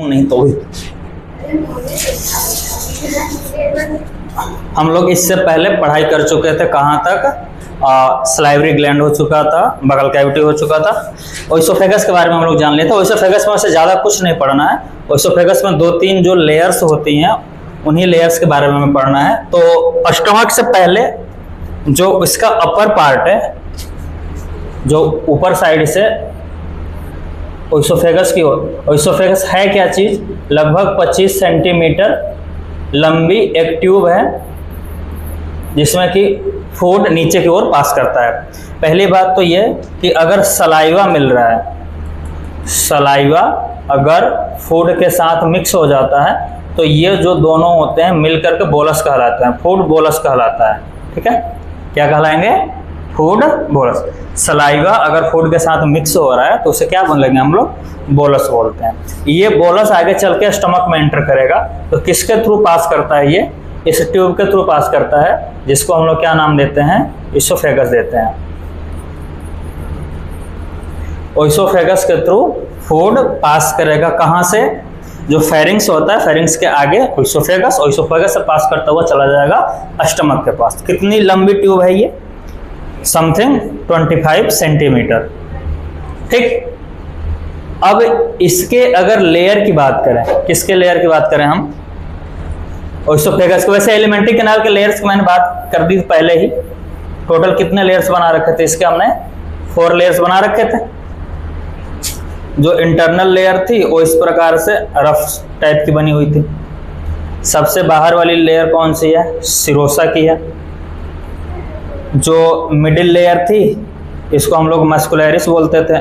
नहीं तो हम लोग इससे पहले पढ़ाई कर चुके थे कहाँ तक, सलाइवरी ग्लैंड हो चुका था, बगल कैविटी हो चुका था। ओइसोफेगस के बारे में हम लोग जान लेते हैं। ओइसोफेगस में से ज़्यादा कुछ नहीं पढ़ना है। ओइसोफेगस में 2-3 जो लेयर्स होती हैं उन्हीं लेयर्स के बारे में हमें पढ़ना है। तो स्टमक से पहले जो इसका अपर पार्ट है, जो ऊपर साइड से ओइसोफेगस की ओर, ओइसोफेगस है क्या चीज़? लगभग 25 सेंटीमीटर लंबी एक ट्यूब है जिसमें कि फूड नीचे की ओर पास करता है। पहली बात तो ये कि अगर सलाइवा मिल रहा है, सलाइवा अगर फूड के साथ मिक्स हो जाता है तो ये जो दोनों होते हैं मिलकर के बोलस कहलाते हैं, फूड बोलस कहलाता है। ठीक है, क्या कहलाएंगे? Food bolus. सलाइवा अगर फूड के साथ मिक्स हो रहा है तो उसे क्या बोल लेंगे हम लोग? बोलस बोलते हैं। ये बोलस आगे चल के स्टमक में एंटर करेगा तो किसके थ्रू पास करता है? ये इस ट्यूब के थ्रू पास करता है, जिसको हम लोग क्या नाम देते हैं? इसोफेगस देते हैं। ओइसोफेगस के थ्रू फूड पास करेगा कहाँ से? जो फेरिंग्स होता है, फेरिंग्स के आगे ओइसोफेगस, ओइसोफेगस से पास करता हुआ चला जाएगा स्टमक के पास। कितनी लंबी ट्यूब है ये? Something 25 centimetre. ठीक, अब इसके अगर लेयर की बात करें, किसके लेयर की बात करें हम? ओइसोफेगस के। वैसे एलिमेंट्री कैनाल के लेयर्स की मैंने बात कर दी पहले ही। टोटल कितने लेयर्स बना रखे थे इसके? हमने 4 लेयर्स बना रखे थे। जो इंटरनल लेयर थी वो इस प्रकार से रफ टाइप की बनी हुई थी। सबसे बाहर वाली लेयर कौन सी है? सिरोसा की है। जो मिडिल लेयर थी इसको हम लोग मस्कुलरिस बोलते थे।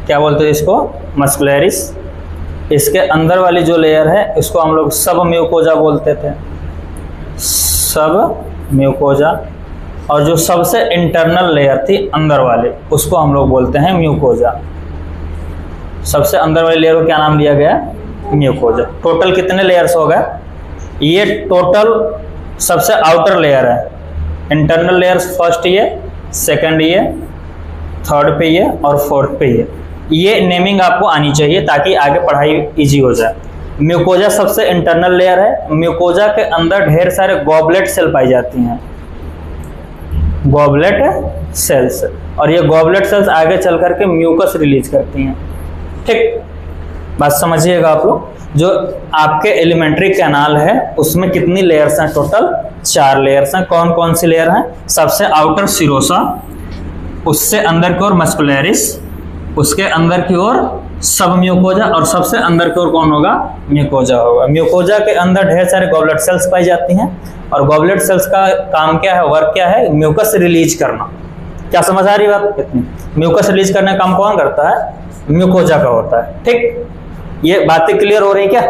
क्या बोलते थे इसको? मस्कुलरिस। इसके अंदर वाली जो लेयर है इसको हम लोग सब म्यूकोजा बोलते थे, सब म्यूकोजा। और जो सबसे इंटरनल लेयर थी अंदर वाले, उसको हम लोग बोलते हैं म्यूकोजा। सबसे अंदर वाली लेयर को क्या नाम दिया गया? म्यूकोजा। टोटल कितने लेयर्स हो गए? ये टोटल सबसे आउटर लेयर है। इंटरनल लेयर्स फर्स्ट ये, सेकंड ये, थर्ड पे ये और फोर्थ पे ये। ये नेमिंग आपको आनी चाहिए ताकि आगे पढ़ाई इजी हो जाए। म्यूकोजा सबसे इंटरनल लेयर है। म्यूकोजा के अंदर ढेर सारे गॉबलेट सेल पाई जाती हैं, गॉबलेट सेल्स। और ये गॉबलेट सेल्स आगे चल करके म्यूकस रिलीज करती हैं। ठीक, बात समझिएगा आप लोग। जो आपके एलिमेंट्री कैनाल है उसमें कितनी लेयर्स हैं? टोटल 4 लेयर्स हैं। कौन कौन सी लेयर हैं? सबसे आउटर सिरोसा, उससे अंदर की ओर मस्कुलरिस, उसके अंदर की ओर सब म्यूकोजा और सबसे अंदर की ओर कौन होगा? म्यूकोजा होगा। म्यूकोजा के अंदर ढेर सारे गॉबलेट सेल्स पाई जाती हैं और गॉबलेट सेल्स का काम क्या है, वर्क क्या है? म्यूकस रिलीज करना। क्या समझ आ रही बात? इतनी म्यूकस रिलीज करने का काम कौन करता है? म्यूकोजा का होता है। ठीक, ये बातें क्लियर हो रही क्या?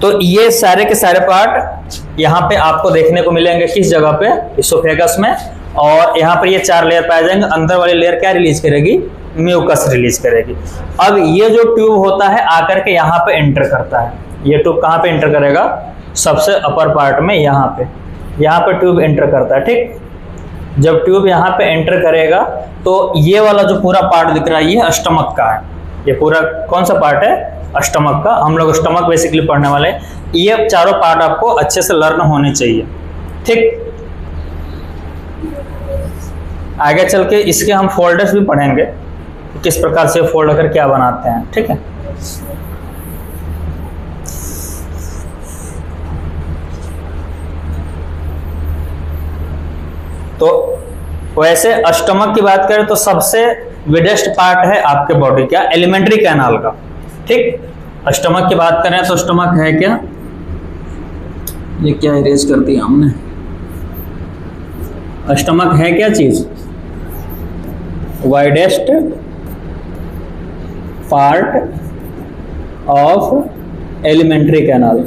तो ये सारे के सारे पार्ट यहाँ पे आपको देखने को मिलेंगे। किस जगह पे? इसोफेगस में। और यहाँ पर ये 4 लेयर पाए जाएंगे। अंदर वाली लेयर क्या रिलीज करेगी? म्यूकस रिलीज करेगी। अब ये जो ट्यूब होता है आकर के यहाँ पे एंटर करता है। ये ट्यूब कहाँ पे एंटर करेगा? सबसे अपर पार्ट में, यहाँ पे ट्यूब एंटर करता है। ठीक, जब ट्यूब यहाँ पे एंटर करेगा तो ये वाला जो पूरा पार्ट दिख रहा है ये स्टमक का है। ये पूरा कौन सा पार्ट है? स्टमक का। हम लोग स्टमक बेसिकली पढ़ने वाले हैं। ये चारों पार्ट आपको अच्छे से लर्न होने चाहिए। ठीक, आगे चल के इसके हम फोल्डर्स भी पढ़ेंगे, किस प्रकार से फोल्ड कर क्या बनाते हैं। ठीक है, तो वैसे स्टमक की बात करें तो सबसे विडेस्ट पार्ट है आपके बॉडी का एलिमेंट्री कैनाल का। ठीक, स्टमक की बात करें तो स्टमक है क्या? ये क्या इरेज कर दिया हमने? स्टमक है क्या चीज? Widest part of alimentary canal.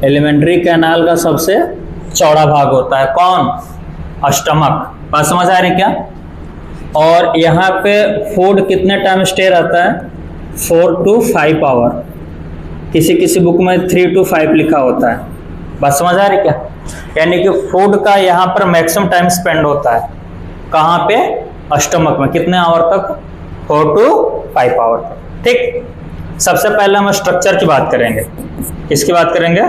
Alimentary canal का सबसे चौड़ा भाग होता है कौन? स्टमक। बात समझ आ रही क्या? और यहाँ पे फूड कितने टाइम स्टे रहता है? 4 to 5 आवर। किसी किसी बुक में 3 to 5 लिखा होता है। बात समझ आ रही क्या? यानी कि फूड का यहाँ पर मैक्सिमम टाइम स्पेंड होता है। कहाँ पे? स्टमक में। कितने आवर तक? 4 to 5 आवर तक। ठीक, सबसे पहले हम स्ट्रक्चर की बात करेंगे। किसकी बात करेंगे?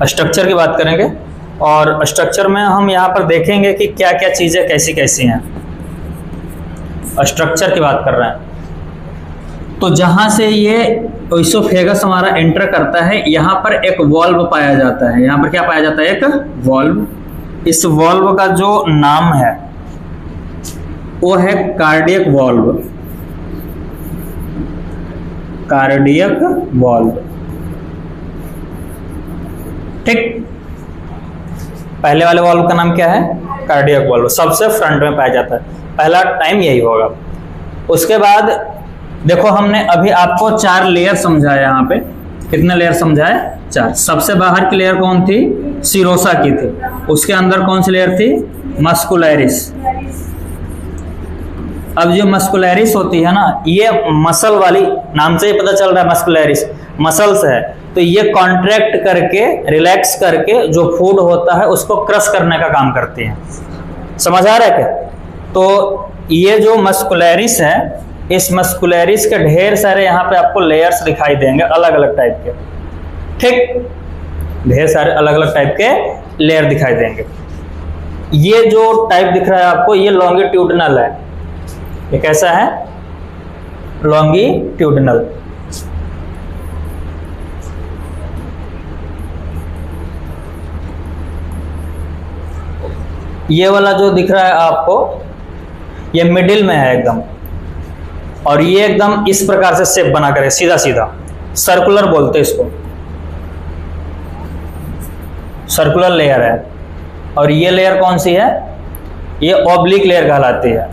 स्ट्रक्चर की बात करेंगे। और स्ट्रक्चर में हम यहाँ पर देखेंगे कि क्या क्या चीजें कैसी कैसी हैं। स्ट्रक्चर की बात कर रहे हैं तो जहां से ये इसोफेगस हमारा एंटर करता है, यहाँ पर एक वॉल्व पाया जाता है। यहाँ पर क्या पाया जाता है? एक वॉल्व। इस वॉल्व का जो नाम है वो है कार्डियक वॉल्व। Cardiac valve. ठीक, पहले वाले वॉल्व का नाम क्या है? Cardiac valve. सबसे फ्रंट में पाया जाता है, पहला टाइम यही होगा। उसके बाद देखो, हमने अभी आपको 4 लेयर समझाया। यहाँ पे कितने लेयर समझाए? 4। सबसे बाहर की लेयर कौन थी? सिरोसा की थी। उसके अंदर कौन सी लेयर थी? मस्कुलैरिस। अब जो मस्कुलैरिस होती है ना, ये मसल वाली, नाम से ही पता चल रहा है मस्कुलैरिस मसल्स है। तो ये कॉन्ट्रैक्ट करके, रिलैक्स करके जो फूड होता है उसको क्रश करने का काम करती है। समझ आ रहा है क्या? तो ये जो मस्कुलैरिस है, इस मस्कुलैरिस के ढेर सारे यहाँ पे आपको लेयर्स दिखाई देंगे, अलग अलग टाइप के। ठीक, ढेर सारे अलग अलग टाइप के लेयर दिखाई देंगे। ये जो टाइप दिख रहा है आपको, ये लॉन्गिट्यूडनल है। ये कैसा है? लॉन्गिट्यूडनल। ये वाला जो दिख रहा है आपको, ये मिडिल में है एकदम, और ये एकदम इस प्रकार से शेप बना करे, सीधा सीधा, सर्कुलर बोलते हैं इसको, सर्कुलर लेयर है। और ये लेयर कौन सी है? ये ऑब्लिक लेयर कहलाती है।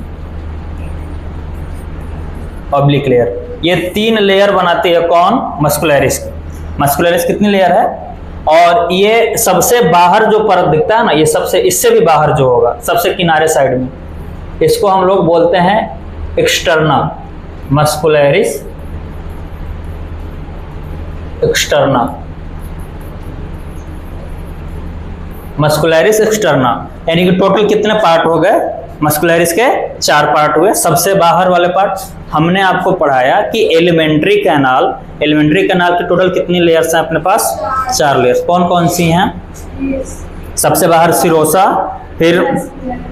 Oblique layer. ये 3 लेयर बनाती है। कौन? मस्कुलैरिस। मस्कुलैरिस कितनी लेयर है? और ये सबसे बाहर जो परत दिखता है ना, ये सबसे, इससे भी बाहर जो होगा, सबसे किनारे साइड में, इसको हम लोग बोलते हैं एक्सटर्ना। मस्कुलैरिस एक्सटर्ना। मस्कुलैरिस एक्सटर्ना। यानी कि टोटल कितने पार्ट हो गए? मस्कुलैरिस के 4 पार्ट हुए। सबसे बाहर वाले पार्ट हमने आपको पढ़ाया कि एलिमेंट्री कैनाल की टोटल कितनी लेयर्स हैं अपने पास? 4 लेयर्स। कौन कौन सी हैं? सबसे बाहर सिरोसा, फिर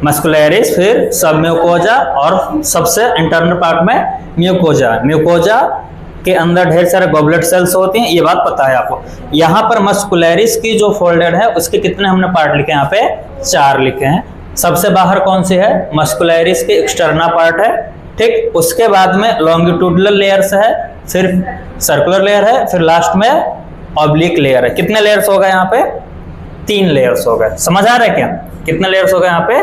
मस्कुलैरिस, फिर सब म्यूकोजा, और सबसे इंटरनल पार्ट में म्यूकोजा। म्यूकोजा के अंदर ढेर सारे गॉबलेट सेल्स होती हैं, ये बात पता है आपको। यहाँ पर मस्कुलैरिस की जो फोल्डेड है उसके कितने हमने पार्ट लिखे? यहाँ पे 4 लिखे हैं। सबसे बाहर कौन सी है? मस्कुलैरिस के एक्सटर्ना पार्ट है। ठीक, उसके बाद में लॉन्गिट्यूडनल लेयर्स है, फिर सर्कुलर लेयर है, फिर लास्ट में ऑब्लिक लेयर है। कितने लेयर्स हो गए यहाँ पे? 3 लेयर्स हो गए। समझ आ रहा है क्या? कितने लेयर्स हो गए यहाँ पे?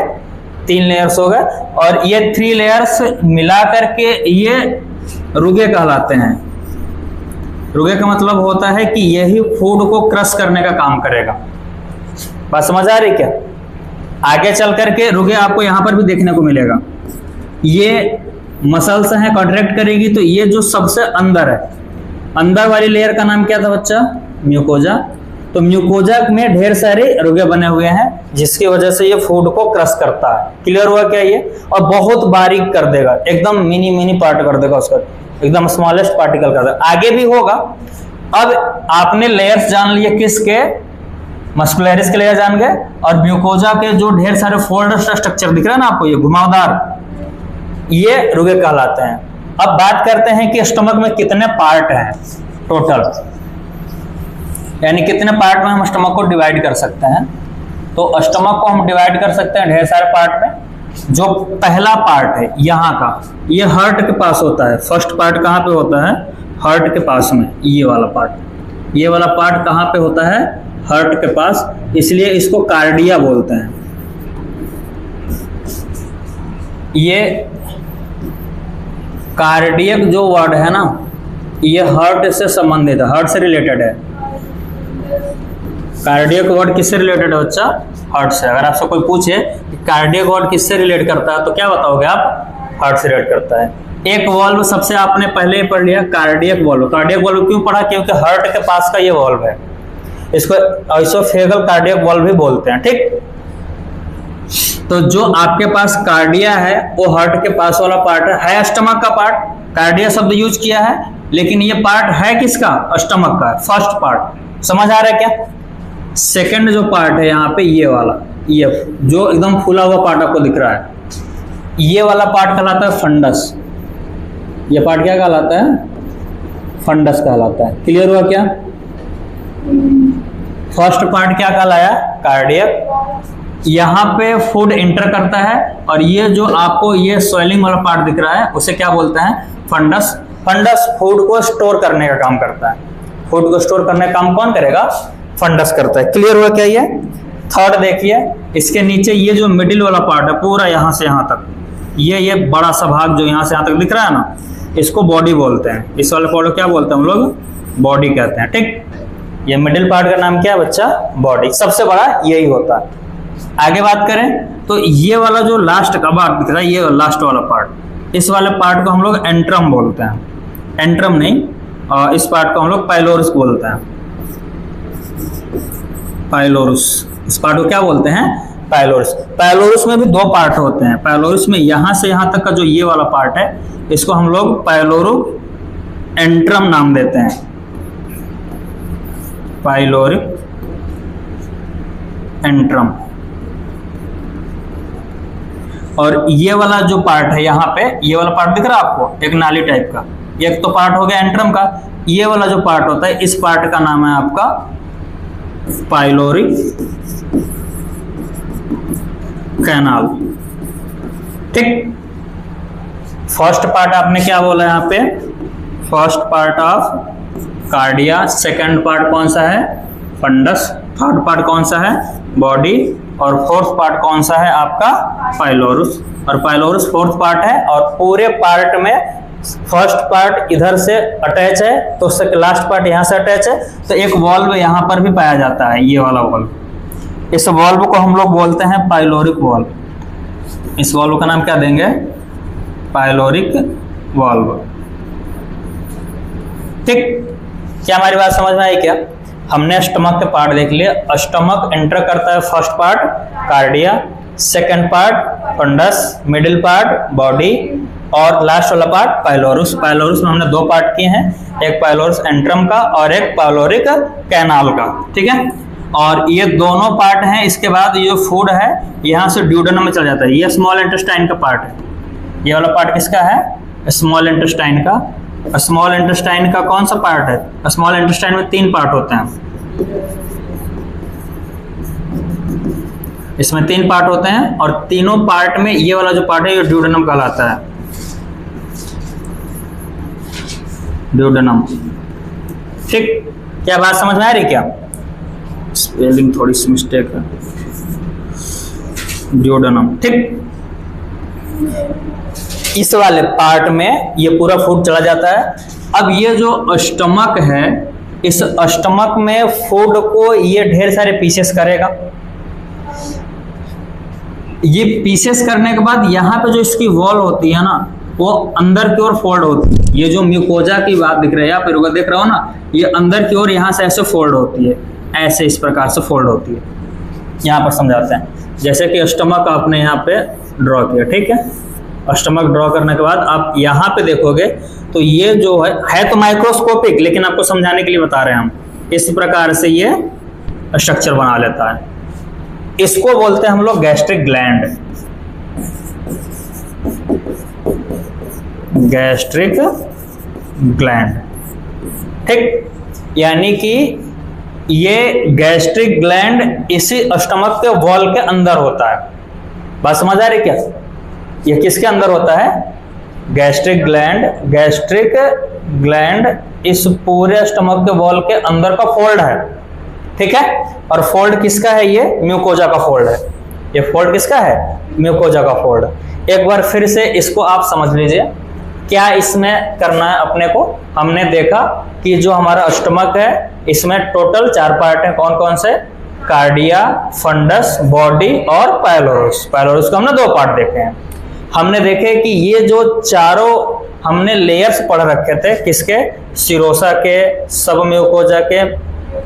3 लेयर्स हो गए। और ये 3 लेयर्स मिला करके ये रुगे कहलाते हैं। रुगे का मतलब होता है कि यही फूड को क्रश करने का काम करेगा। बात समझ आ रही क्या? आगे चल करके रुगे आपको यहाँ पर भी देखने को मिलेगा। ये मसल्स हैं, कॉन्ट्रैक्ट करेगी, तो ये जो सबसे अंदर है, अंदर वाली लेयर का नाम क्या था बच्चा? म्यूकोजा। तो म्यूकोजा में ढेर सारे रुगे बने हुए हैं, जिसकी वजह से ये फूड को क्रश करता है। क्लियर हुआ क्या ये? और बहुत बारीक कर देगा, एकदम मिनी पार्ट कर देगा उसका, एकदम स्मॉलेस्ट पार्टिकल कर देगा। आगे भी होगा। अब आपने लेयर्स जान लिए किसके? मस्कुलैरिस के लेयर जान गए, और म्यूकोजा के जो ढेर सारे फोल्ड स्ट्रक्चर दिख रहा है ना आपको, ये घुमावदार, ये रुगे कहलाते हैं। अब बात करते हैं कि स्टमक में कितने पार्ट हैं टोटल, यानी कितने पार्ट में हम स्टमक को डिवाइड कर सकते हैं। तो स्टमक को हम डिवाइड कर सकते हैं ढेर सारे पार्ट में। जो पहला पार्ट है यहाँ का, ये हार्ट के पास होता है। फर्स्ट पार्ट कहाँ पे होता है? हार्ट के पास में। ये वाला पार्ट, ये वाला पार्ट कहाँ पे होता है? हार्ट के पास, इसलिए इसको कार्डिया बोलते हैं। ये कार्डियक जो वर्ड है ना, ये हार्ट से संबंधित है, हार्ट से रिलेटेड है। कार्डियक वर्ड किससे रिलेटेड है बच्चा? हार्ट से। अगर आपसे कोई पूछे कि कार्डियक वर्ड किससे रिलेट करता है, तो क्या बताओगे आप? हार्ट से रिलेट करता है। एक वॉल्व सबसे आपने पहले ही पढ़ लिया, कार्डियक वॉल्व। कार्डियक वॉल्व क्यों पढ़ा? क्योंकि हार्ट के पास का ये वॉल्व है। इसको इसोफेगल कार्डियक वॉल्व भी बोलते हैं। ठीक, तो जो आपके पास कार्डिया है वो हार्ट के पास वाला पार्ट है स्टमक का पार्ट, कार्डिया शब्द यूज किया है, लेकिन ये पार्ट है किसका, स्टमक का, फर्स्ट पार्ट। समझ आ रहा है क्या? सेकंड जो पार्ट है यहाँ पे ये वाला, ये जो एकदम फूला हुआ पार्ट आपको दिख रहा है, ये वाला पार्ट कहलाता है फंडस। ये पार्ट क्या कहलाता है? फंडस कहलाता है। क्लियर हुआ क्या? फर्स्ट पार्ट क्या कहलाया? कार्डियक। यहाँ पे फूड इंटर करता है और ये जो आपको ये स्वेलिंग वाला पार्ट दिख रहा है उसे क्या बोलते हैं? फंडस। फंडस फूड को स्टोर करने का काम करता है। फूड को स्टोर करने का काम कौन करेगा? फंडस करता है। क्लियर हुआ क्या? ये थर्ड देखिए, इसके नीचे ये जो मिडिल वाला पार्ट है पूरा यहाँ से यहाँ तक, ये बड़ा सा भाग जो यहाँ से यहाँ तक दिख रहा है ना, इसको बॉडी बोलते हैं। इस वाले पार्ट को क्या बोलते हैं हम लोग? बॉडी कहते हैं। ठीक, ये मिडिल पार्ट का नाम क्या है बच्चा? बॉडी। सबसे बड़ा यही होता है। आगे बात करें तो ये वाला जो लास्ट का पार्ट दिख रहा है, ये लास्ट वाला पार्ट, इस वाले पार्ट को हम लोग एंट्रम बोलते हैं। एंट्रम नहीं, इस पार्ट को हम लोग पाइलोरस बोलते हैं। पाइलोरस, इस पार्ट को क्या बोलते हैं? पाइलोरस। पाइलोरस में भी दो पार्ट होते हैं। पाइलोरस में यहाँ से यहाँ तक का जो ये वाला पार्ट है, इसको हम लोग पाइलोरो एंट्रम नाम देते हैं। Pyloric antrum. और ये वाला जो पार्ट है यहाँ पे, ये वाला पार्ट दिख रहा है आपको, एक नाली टाइप का, एक तो पार्ट हो गया एंट्रम का। ये वाला जो पार्ट होता है, इस पार्ट का नाम है आपका पाइलोरिक कैनाल। ठीक, फर्स्ट पार्ट आपने क्या बोला यहाँ पे? First part of cardia. Second part कौन सा है? फंडस। थर्ड पार्ट कौन सा है? बॉडी। और फोर्थ पार्ट कौन सा है आपका? पाइलोरस। और पाइलोरस फोर्थ पार्ट है। और पूरे पार्ट में फर्स्ट पार्ट इधर से अटैच है, तो उससे लास्ट पार्ट यहाँ से अटैच है, तो एक वॉल्व यहाँ पर भी पाया जाता है, ये वाला वॉल्व। इस वॉल्व को हम लोग बोलते हैं पाइलोरिक वॉल्व। इस वॉल्व का नाम क्या देंगे? Pyloric valve. ठीक, क्या हमारी बात समझ में आई क्या? हमने स्टमक के पार्ट देख लिए। स्टमक एंटर करता है first part cardia, second part fundus, middle part body, और लास्ट वाला पार्ट पाइलोरस। पाइलोरस में हमने दो पार्ट किए हैं, एक पाइलोरस एंट्रम का और एक पाइलोरिक कैनाल का। ठीक है, और ये दोनों पार्ट हैं। इसके बाद ये फूड है यहाँ से ड्यूडेनम में चला जाता है। ये स्मॉल इंटेस्टाइन का पार्ट है। ये वाला पार्ट किसका है? स्मॉल इंटेस्टाइन का। स्मॉल इंटेस्टाइन का कौन सा पार्ट है? स्मॉल इंटेस्टाइन में 3 पार्ट होते हैं। इसमें 3 पार्ट होते हैं और तीनों पार्ट में ये वाला जो पार्ट है ये ड्यूडेनम कहलाता है। ड्यूडेनम। ठीक, क्या बात समझ में आ रही क्या? स्पेलिंग थोड़ी सी मिस्टेक है। ड्यूडेनम। ठीक, इस वाले पार्ट में ये पूरा फूड चला जाता है। अब ये जो स्टमक है, इस स्टमक में फूड को ये ढेर सारे पीसेस करेगा। ये पीसेस करने के बाद यहाँ पे जो इसकी वॉल होती है ना, वो अंदर की ओर फोल्ड होती है। ये जो म्यूकोजा की बात दिख रही है, आप फिर देख रहे हो ना, ये अंदर की ओर यहाँ से ऐसे फोल्ड होती है, ऐसे इस प्रकार से फोल्ड होती है। यहाँ पर समझाते हैं, जैसे कि स्टमक आपने यहाँ पे ड्रॉ किया। ठीक है, स्टमक ड्रॉ करने के बाद आप यहाँ पे देखोगे तो ये जो है तो माइक्रोस्कोपिक, लेकिन आपको समझाने के लिए बता रहे हैं हम। इस प्रकार से ये स्ट्रक्चर बना लेता है। इसको बोलते हैं हम लोग गैस्ट्रिक ग्लैंड। Gastric gland. ठीक, यानी कि ये गैस्ट्रिक ग्लैंड इसी स्टमक के वॉल के अंदर होता है। बात समझ आ रही क्या? ये किसके अंदर होता है? Gastric gland. गैस्ट्रिक ग्लैंड इस पूरे स्टमक के वॉल के अंदर का फोल्ड है। ठीक है, और फोल्ड किसका है? ये म्यूकोजा का फोल्ड है। ये फोल्ड किसका है? म्यूकोजा का फोल्ड। एक बार फिर से इसको आप समझ लीजिए, क्या इसमें करना है अपने को। हमने देखा कि जो हमारा स्टमक है इसमें टोटल 4 पार्ट हैं। कौन कौन से? कार्डिया, फंडस, बॉडी और पाइलोरस। पाइलोरस को हमने 2 पार्ट देखे हैं। हमने देखे कि ये जो चारों हमने लेयर्स पढ़ रखे थे, किसके? सिरोसा के, सब म्यूकोजा के,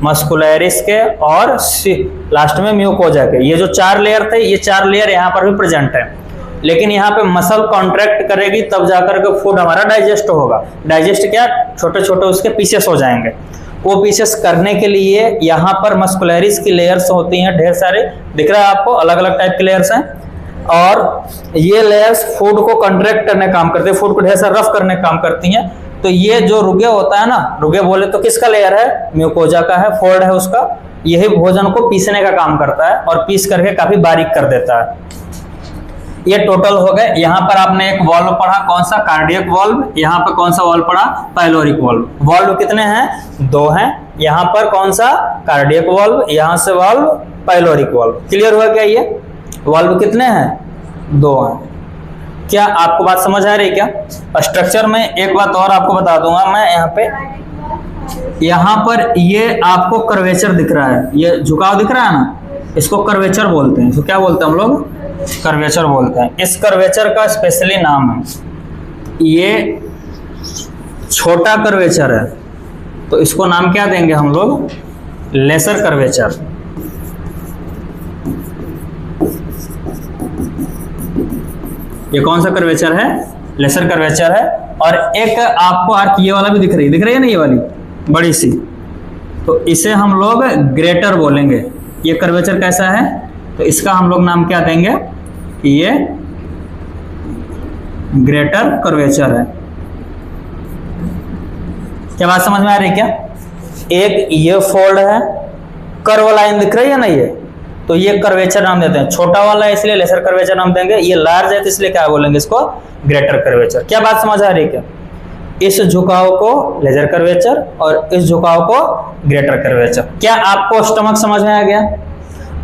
मस्कुलरिस के और लास्ट में म्यूकोजा के। ये जो 4 लेयर थे, ये 4 लेयर यहाँ पर भी प्रेजेंट है। लेकिन यहाँ पे मसल कॉन्ट्रैक्ट करेगी तब जाकर के फूड हमारा डाइजेस्ट होगा। डाइजेस्ट क्या, छोटे छोटे उसके पीसेस हो जाएंगे। वो पीसेस करने के लिए यहाँ पर मस्कुलरिस की लेयर्स होती हैं, ढेर सारे दिख रहा है आपको, अलग अलग टाइप के लेयर्स हैं। और ये लेयर्स फूड को कॉन्ट्रैक्ट करने काम करते हैं, फूड को ढेर सारा रफ करने काम करती हैं। तो ये जो रुगे होता है ना, रुगे बोले तो किसका लेयर है, म्यूकोजा का है, फोल्ड है उसका। यही भोजन को पीसने का काम करता है और पीस करके काफी बारीक कर देता है। ये टोटल हो गए। यहाँ पर आपने एक वॉल्व पढ़ा, कौन सा, कार्डियक वॉल्व। यहाँ पर कौन सा वॉल्व पढ़ा, पाइलोरिक वॉल्व। वॉल्व कितने हैं, 2 हैं। यहाँ पर कौन सा, कार्डियक वॉल्व, यहाँ से वॉल्व पाइलोरिक वॉल्व। क्लियर हुआ क्या, ये वॉल्व कितने हैं, 2 हैं। क्या आपको बात समझ आ रही है क्या। स्ट्रक्चर में एक बात और आपको बता दूंगा मैं, यहाँ पर ये आपको कर्वेचर दिख रहा है, ये झुकाव दिख रहा है ना, इसको कर्वेचर बोलते हैं। इसको क्या बोलते हैं हम लोग, कर्वेचर बोलते हैं। इस कर्वेचर का स्पेशली नाम है, ये छोटा कर्वेचर है, तो इसको नाम क्या देंगे हम लोग, लेसर कर्वेचर। ये कौन सा कर्वेचर है, लेसर कर्वेचर है। और एक आपको आर्क ये वाला भी दिख रही है ना, ये वाली बड़ी सी, तो इसे हम लोग ग्रेटर बोलेंगे। ये कर्वेचर कैसा है, तो इसका हम लोग नाम क्या देंगे, ये ग्रेटर कर्वेचर है। क्या बात समझ में आ रही है क्या। एक ये फोल्ड है, कर्व लाइन दिख रही है ना, ये तो ये कर्वेचर नाम देते हैं। छोटा वाला है इसलिए लेसर कर्वेचर नाम देंगे, ये लार्ज है तो इसलिए क्या बोलेंगे, इसको ग्रेटर कर्वेचर। क्या बात समझ आ रही है क्या। इस झुकाव को लेजर कर्वेचर और इस झुकाव को ग्रेटर कर्वेचर। क्या आपको स्टमक समझ में आ गया।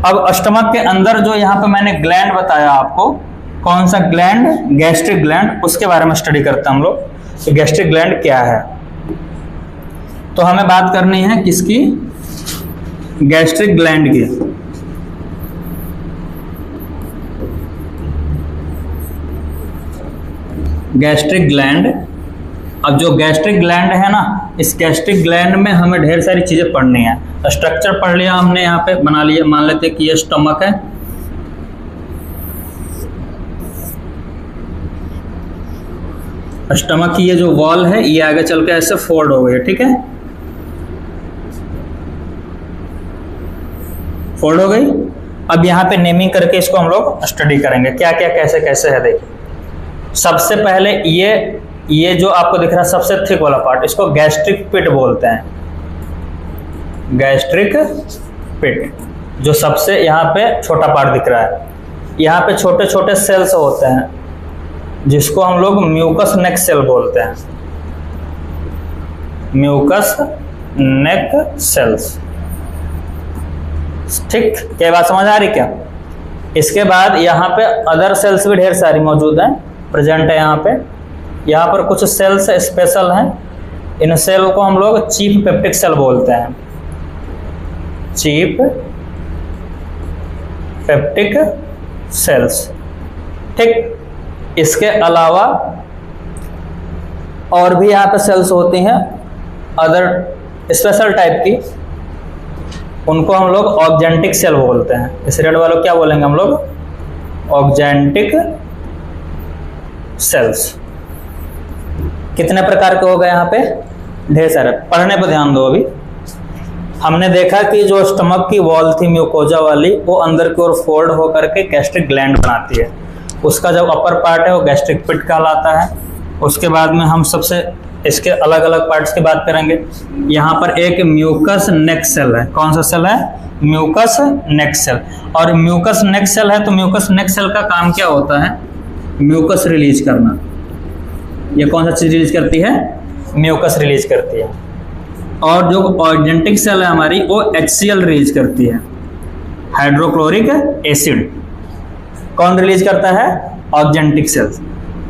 अब स्टमक के अंदर जो यहाँ पे मैंने ग्लैंड बताया आपको, कौन सा ग्लैंड, गैस्ट्रिक ग्लैंड, उसके बारे में स्टडी करते हैं हम लोग कि गैस्ट्रिक ग्लैंड क्या है। तो हमें बात करनी है किसकी, गैस्ट्रिक ग्लैंड की। Gastric gland. अब जो गैस्ट्रिक ग्लैंड है ना, इस गैस्ट्रिक ग्लैंड में हमें ढेर सारी चीजें पढ़नी है। स्ट्रक्चर पढ़ लिया हमने, यहाँ पे बना लिया, मान लेते हैं कि ये स्टमक है, स्टमक की ये जो वॉल है ये आगे चल के ऐसे फोल्ड हो गई, ठीक है, फोल्ड हो गई। अब यहाँ पे नेमिंग करके इसको हम लोग स्टडी करेंगे क्या क्या कैसे कैसे है। देखिए सबसे पहले ये जो आपको दिख रहा है सबसे थिक वाला पार्ट, इसको गैस्ट्रिक पिट बोलते हैं। गैस्ट्रिक पिट, जो सबसे यहाँ पे छोटा पार्ट दिख रहा है, यहाँ पे छोटे छोटे सेल्स होते हैं जिसको हम लोग म्यूकस नेक सेल बोलते हैं। म्यूकस नेक सेल्स, ठीक, क्या बात समझ आ रही क्या। इसके बाद यहाँ पे अदर सेल्स भी ढेर सारी मौजूद हैं, प्रेजेंट है यहाँ पे। यहाँ पर कुछ सेल्स स्पेशल हैं, इन सेल को हम लोग चीफ पेप्टिक सेल बोलते हैं। चीफ पेप्टिक सेल्स, ठीक। इसके अलावा और भी यहाँ पे सेल्स होती हैं अदर स्पेशल टाइप की, उनको हम लोग ऑक्जेंटिक सेल बोलते हैं। इस रेड वालों क्या बोलेंगे हम लोग, ऑक्जेंटिक सेल्स। कितने प्रकार के हो गए यहाँ पे, ढेर सारे। पढ़ने पर ध्यान दो। अभी हमने देखा कि जो स्टमक की वॉल थी म्यूकोजा वाली, वो अंदर की ओर फोल्ड होकर के गैस्ट्रिक ग्लैंड बनाती है। उसका जो अपर पार्ट है वो गैस्ट्रिक पिट कहलाता है। उसके बाद में हम सबसे इसके अलग अलग पार्ट्स की बात करेंगे। यहाँ पर एक म्यूकस नेक सेल है। कौन सा सेल है, म्यूकस नेक सेल। और म्यूकस नेक सेल है तो म्यूकस नेक सेल का काम क्या होता है, म्यूकस रिलीज करना। ये कौन सा चीज रिलीज करती है, म्यूकस रिलीज करती है। और जो ऑक्जेंटिक सेल है हमारी, वो HCl रिलीज करती है, हाइड्रोक्लोरिक एसिड। कौन रिलीज करता है, ऑक्जेंटिक सेल्स।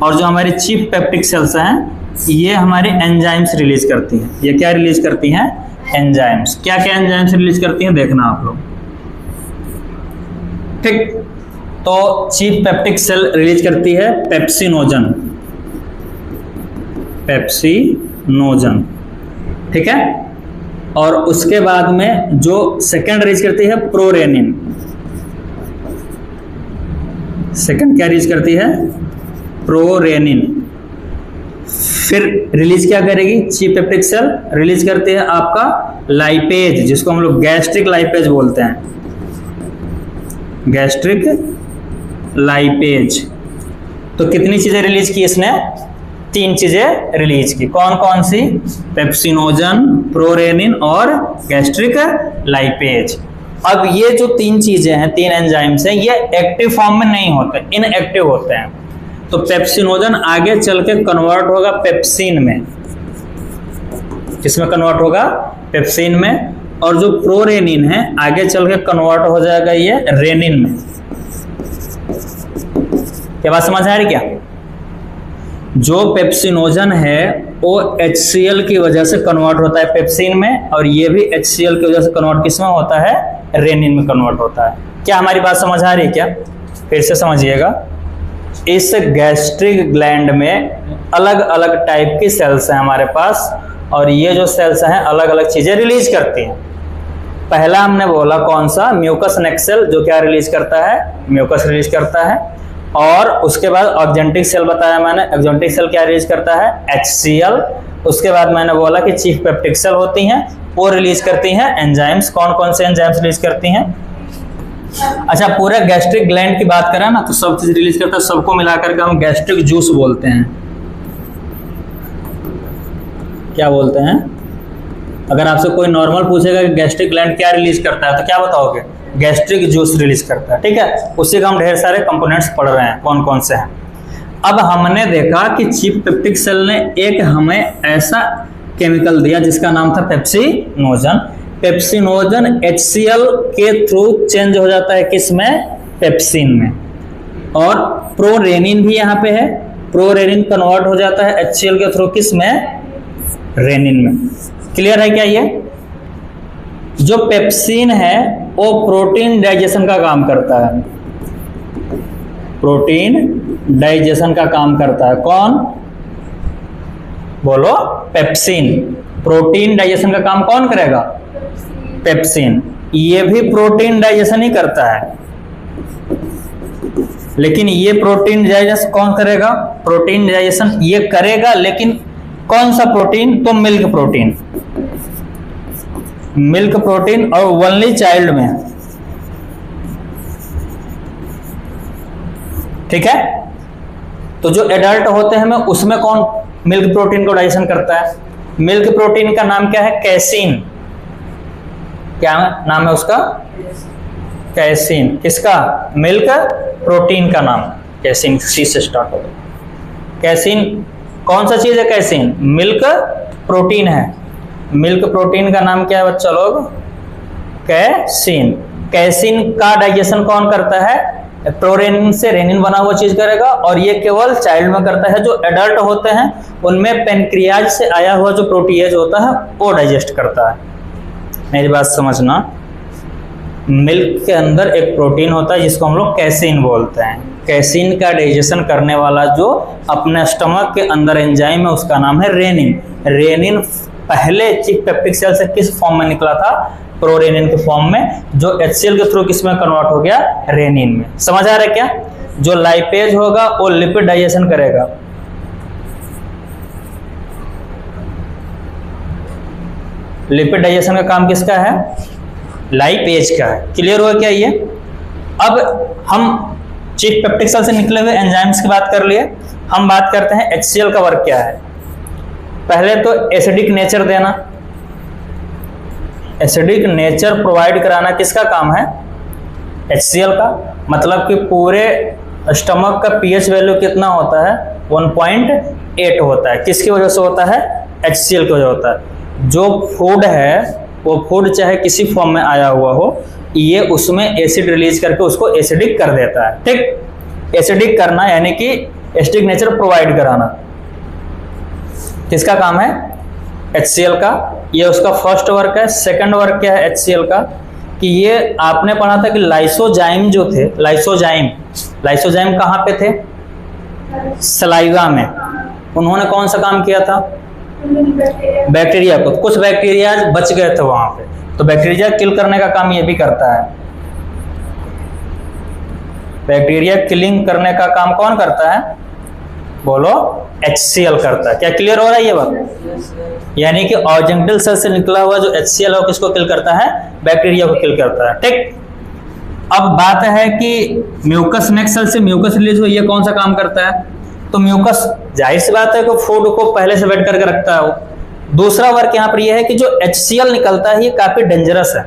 और जो हमारी चीफ पेप्टिक सेल्स हैं, ये हमारे एंजाइम्स रिलीज करती हैं। ये क्या रिलीज करती हैं, एंजाइम्स। क्या क्या एंजाइम्स रिलीज करती हैं देखना आप लोग, ठीक। तो चीफ पेप्टिक सेल रिलीज करती है पेप्सिनोजन, पेप्सिनोजन, ठीक है। और उसके बाद में जो सेकंड रिलीज करती है प्रोरेनिन, सेकंड क्या रिलीज करती है, प्रोरेनिन। फिर रिलीज क्या करेगी, चीफ पेप्टिक सेल रिलीज करती है आपका लाइपेज, जिसको हम लोग गैस्ट्रिक लाइपेज बोलते हैं, गैस्ट्रिक लाइपेज। तो कितनी चीजें रिलीज की इसने, 3 चीजें रिलीज की। कौन कौन सी, पेप्सिनोजन, प्रोरेनिन और गैस्ट्रिक लाइपेज। अब ये जो 3 चीजें हैं, 3 एंजाइम्स हैं, ये एक्टिव फॉर्म में नहीं होते, इनएक्टिव होते हैं। तो पेप्सिनोजन आगे चल के कन्वर्ट होगा पेप्सिन में, किसमें कन्वर्ट होगा, पेप्सिन में। और जो प्रोरेनिन है आगे चल के कन्वर्ट हो जाएगा ये रेनिन में। क्या बात समझ आ रही क्या? जो पेप्सिनोजन है वो HCl की वजह से कन्वर्ट होता है पेप्सिन में, और ये भी HCl की वजह से कन्वर्ट किसमें होता है, रेनिन में कन्वर्ट होता है। क्या हमारी बात समझ आ रही है क्या? फिर से समझिएगा, इस गैस्ट्रिक ग्लैंड में अलग अलग टाइप की सेल्स हैं हमारे पास, और ये जो सेल्स हैं अलग अलग चीजें रिलीज करती हैं। पहला हमने बोला कौन सा, म्यूकस नेक्स्ट सेल, जो क्या रिलीज करता है, म्यूकस रिलीज करता है। और उसके बाद ऑक्जेंटिक सेल बताया मैंने, ऑक्जेंटिक सेल क्या रिलीज करता है, HCl। उसके बाद मैंने बोला कि चीफ पेप्टिक सेल होती हैं, वो रिलीज करती हैं एंजाइम्स। कौन कौन से एंजाइम्स रिलीज करती हैं? अच्छा, पूरे गैस्ट्रिक ग्लैंड की बात करें ना तो सब चीज रिलीज करता है, सबको मिलाकर के हम गैस्ट्रिक जूस बोलते हैं। क्या बोलते हैं? अगर आपसे कोई नॉर्मल पूछेगा कि गैस्ट्रिक ग्लैंड क्या रिलीज करता है तो क्या बताओगे, गैस्ट्रिक जूस रिलीज करता है। ठीक है, उसी का हम ढेर सारे कंपोनेंट्स पढ़ रहे हैं, कौन कौन से हैं। अब हमने देखा कि चीफ पेप्टिक सेल ने एक हमें ऐसा केमिकल दिया जिसका नाम था पेप्सिनोजन। पेप्सिनोजन HCl के थ्रू चेंज हो जाता है किसमें, पेप्सिन में। और प्रोरेनिन भी यहाँ पे है, प्रोरेनिन कन्वर्ट हो जाता है HCl के थ्रू किसमें, रेनिन में। क्लियर है क्या? ये जो पेप्सिन है वो प्रोटीन डाइजेशन का काम करता है, प्रोटीन डाइजेशन का काम करता है। कौन, बोलो, पेप्सिन। प्रोटीन डाइजेशन का काम कौन करेगा, पेप्सिन। ये भी प्रोटीन डाइजेशन ही करता है, लेकिन ये प्रोटीन डाइजेशन कौन करेगा, प्रोटीन डाइजेशन ये करेगा, लेकिन कौन सा प्रोटीन, तो मिल्क प्रोटीन, मिल्क प्रोटीन, और ओनली चाइल्ड में। ठीक है, तो जो एडल्ट होते हैं उसमें कौन मिल्क प्रोटीन को डाइजेशन करता है, मिल्क प्रोटीन का नाम क्या है, कैसीन। क्या नाम है उसका, कैसीन। किसका, मिल्क प्रोटीन का नाम कैसीन, सी से स्टार्ट होगा। कैसीन कौन सा चीज है, कैसीन मिल्क प्रोटीन है। मिल्क प्रोटीन का नाम क्या है बच्चा लोग, कैसीन। कैसीन का डाइजेशन कौन करता है, प्रोरेनिन से रेनिन बना हुआ चीज करेगा, और ये केवल चाइल्ड में करता है। जो एडल्ट होते हैं उनमें पेनक्रियाज से आया हुआ जो प्रोटीएज होता है वो डाइजेस्ट करता है। मेरी बात समझना, मिल्क के अंदर एक प्रोटीन होता है जिसको हम लोग कैसीन बोलते हैं। कैसीन का डाइजेशन करने वाला जो अपने स्टमक के अंदर एंजाइम है उसका नाम है रेनिन। रेनिन पहले चीफ पेप्टिक सेल से किस फॉर्म में निकला था, प्रोरेनिन के फॉर्म में, जो HCl के थ्रू किस में कन्वर्ट हो गया, रेनिन में। समझ आ रहा है क्या? जो लाइपेज होगा वो लिपिड डाइजेशन करेगा, लिपिड डाइजेशन का काम किसका है, लाइपेज का है। क्लियर हुआ क्या ये? अब हम चीफ पेप्टिक सेल से निकले हुए एंजाइम्स की बात कर लिए, हम बात करते हैं HCl का वर्क क्या है। पहले तो एसिडिक नेचर देना, एसिडिक नेचर प्रोवाइड कराना किसका काम है, HCl का। मतलब कि पूरे स्टमक का pH वैल्यू कितना होता है, 1.8 होता है। किसकी वजह से होता है, HCl की वजह होता है। जो फूड है वो फूड चाहे किसी फॉर्म में आया हुआ हो, ये उसमें एसिड रिलीज करके उसको एसिडिक कर देता है। ठीक, एसिडिक करना यानी कि एसिडिक नेचर प्रोवाइड कराना किसका काम है, HCl का। ये उसका फर्स्ट वर्क है। सेकंड वर्क क्या है HCl का, कि ये आपने पढ़ा था कि लाइसोजाइम जो थे, लाइसोजाइम कहाँ पे थे, सलाइवा में। उन्होंने कौन सा काम किया था, बैक्टीरिया को, कुछ बैक्टीरिया बच गए थे वहां पे, तो बैक्टीरिया किल करने का काम ये भी करता है। बैक्टीरिया किलिंग करने का काम कौन करता है? बोलो, HCl करता है। क्या क्लियर हो रहा है ये बात? यानी कि ऑर्गेनिकल सेल से निकला हुआ जो HCl है किसको किल करता है? बैक्टीरिया को किल करता है। ठीक, अब बात है कि म्यूकस नेक्स्ट सेल से म्यूकस रिलीज हुई, ये कौन सा काम करता है? तो म्यूकस जाहिर सी बात है कि फूड को पहले से वेट करके रखता है वो। दूसरा वर्क यहाँ पर यह है कि जो HCl निकलता है ये काफी डेंजरस है,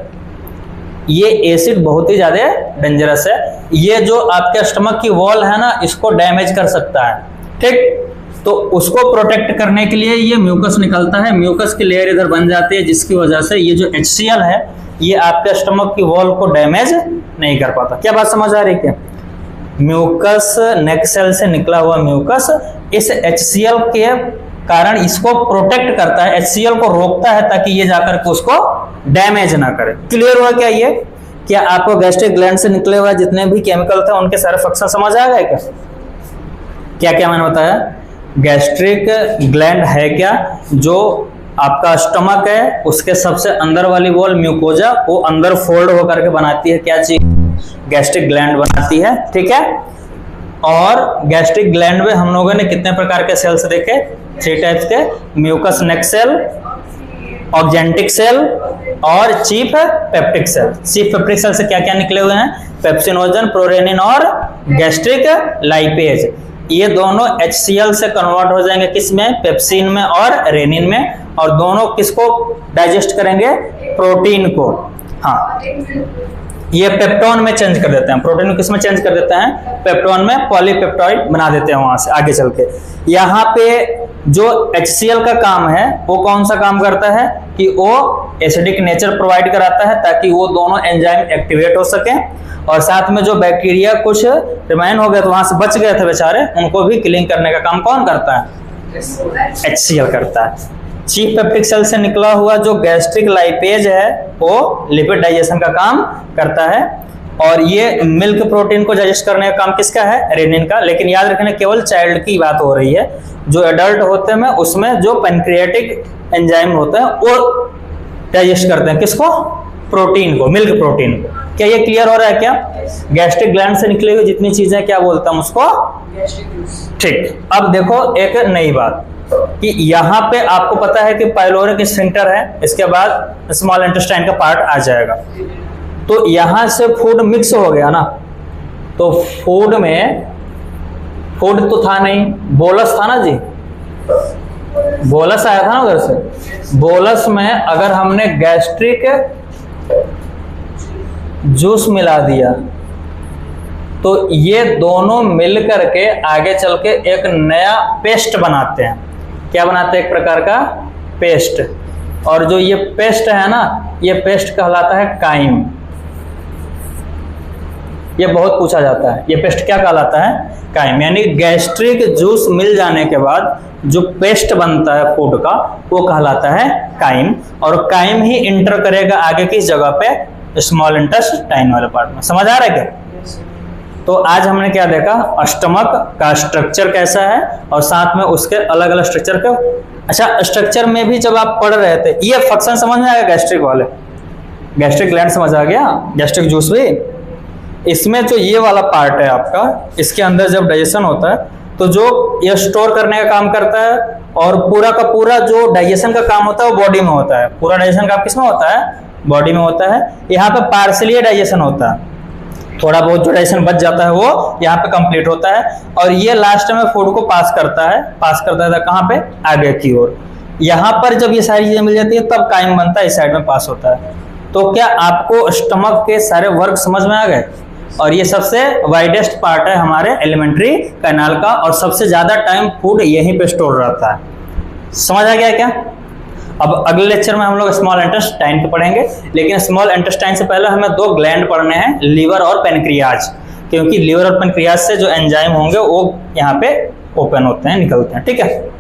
ये एसिड बहुत ही ज्यादा डेंजरस है। ये जो आपके स्टमक की वॉल है ना, इसको डैमेज कर सकता है। ठीक, तो उसको प्रोटेक्ट करने के लिए ये म्यूकस निकलता है, म्यूकस की लेयर इधर बन जाती है, जिसकी वजह से ये जो HCl है ये आपके स्टमक की वॉल को डैमेज नहीं कर पाता। क्या बात समझ आ रही है? म्यूकस नेक सेल से निकला हुआ म्यूकस इस HCl के कारण इसको प्रोटेक्ट करता है, HCl को रोकता है ताकि ये जाकर के उसको डैमेज ना करे। क्लियर हुआ क्या ये? क्या आपको गैस्ट्रिक ग्लैंड से निकले हुए जितने भी केमिकल थे उनके सारे फंक्शन समझ आ गए क्या? क्या क्या मैंने बताया? गैस्ट्रिक ग्लैंड है क्या? जो आपका स्टमक है उसके सबसे अंदर वाली वॉल म्यूकोजा, वो अंदर फोल्ड होकर के बनाती है क्या चीज? गैस्ट्रिक ग्लैंड बनाती है। ठीक है, और गैस्ट्रिक ग्लैंड में हम लोगों ने कितने प्रकार के सेल्स देखे? 3 टाइप्स के, mucus neck cell, oxyntic cell और chief peptic cell. Chief peptic cell से क्या क्या निकले हुए हैं? पेप्सिनोजन, प्रोरेनिन और गैस्ट्रिक लाइपेज। ये दोनों HCl से कन्वर्ट हो जाएंगे किस में? पेप्सिन में और रेनिन में, और दोनों किसको डाइजेस्ट करेंगे? प्रोटीन को। हाँ, ये पेप्टोन में चेंज कर देते हैं। प्रोटीन को किस में चेंज कर देते हैं? पेप्टोन में पॉलीपेप्टाइड बना देते हैं वहां से आगे चल के। यहाँ पे जो HCl का काम है वो कौन सा काम करता है कि वो एसिडिक नेचर प्रोवाइड कराता है ताकि वो दोनों एंजाइम एक्टिवेट हो सके, और साथ में जो बैक्टीरिया कुछ रिमाइन हो गए तो वहां से बच गए थे बेचारे, उनको भी किलिंग करने का काम कौन करता है? HCl करता है। चीफ पेप्टिक सेल से निकला हुआ जो गैस्ट्रिक लाइपेज है वो लिपिड डाइजेशन का काम करता है, और ये मिल्क प्रोटीन को डाइजेस्ट करने का काम किसका है? रेनिन का। लेकिन याद रखना केवल चाइल्ड की बात हो रही है, जो एडल्ट होते हैं उसमें जो पैनक्रियाटिक एंजाइम होते हैं वो डाइजेस्ट करते हैं किसको? प्रोटीन को, मिल्क प्रोटीन को। क्या ये क्लियर हो रहा है क्या? गैस्ट्रिक ग्लैंड से निकले हुए जितनी चीजें क्या बोलता हूं उसको? ठीक, अब देखो एक नई बात कि यहाँ पे आपको पता है कि पाइलोरिक स्फिंक्टर है, इसके बाद स्मॉल इंटेस्टाइन का पार्ट आ जाएगा। तो यहां से फूड मिक्स हो गया ना, तो फूड में फूड तो था नहीं, बोलस था ना जी, बोलस आया था ना उधर से। बोलस में अगर हमने गैस्ट्रिक जूस मिला दिया तो ये दोनों मिल करके आगे चल के एक नया पेस्ट बनाते हैं। क्या बनाते हैं? एक प्रकार का पेस्ट। और जो ये पेस्ट है ना, ये पेस्ट कहलाता है काइम। ये बहुत पूछा जाता है, ये पेस्ट क्या कहलाता है? काइम। यानी गैस्ट्रिक जूस मिल जाने के बाद जो पेस्ट बनता है फूड का वो कहलाता है काइम, और काइम ही इंटर करेगा आगे किस जगह पे? स्मॉल इंटेस्टाइन वाले पार्ट में। समझ आ रहा है क्या? तो आज हमने क्या देखा? स्टमक का स्ट्रक्चर कैसा है और साथ में उसके अलग अलग स्ट्रक्चर का। अच्छा, स्ट्रक्चर में भी जब आप पढ़ रहे थे ये फंक्शन समझ में आया? गैस्ट्रिक वाले, गैस्ट्रिक ग्लैंड समझ आ गया, गैस्ट्रिक जूस भी। इसमें जो ये वाला पार्ट है आपका, इसके अंदर जब डाइजेशन होता है तो जो ये स्टोर करने का काम करता है, और पूरा का पूरा जो डाइजेशन का काम होता है वो बॉडी में होता है। पूरा डाइजेशन का किस में होता है? बॉडी में होता है। यहाँ पे पार्शियली डाइजेशन होता है, थोड़ा बहुत जो डाइजेशन बच जाता है वो यहाँ पे कंप्लीट होता है, और ये लास्ट में फूड को पास करता है कहाँ पे? आगे की ओर। यहाँ पर जब ये सारी चीजें मिल जाती है तब काइम बनता है, इस साइड में पास होता है। तो क्या आपको स्टमक के सारे वर्क समझ में आ गए? और ये सबसे वाइडेस्ट पार्ट है हमारे एलिमेंट्री कैनाल का, और सबसे ज्यादा टाइम फूड यहीं पे स्टोर रहता है। समझ आ गया क्या? अब अगले लेक्चर में हम लोग स्मॉल इंटेस्टाइन पे पढ़ेंगे, लेकिन स्मॉल इंटेस्टाइन से पहले हमें 2 ग्लैंड पढ़ने हैं, लीवर और पेनक्रियाज, क्योंकि लीवर और पेनक्रियाज से जो एंजाइम होंगे वो यहाँ पे ओपन होते हैं, निकलते हैं। ठीक है।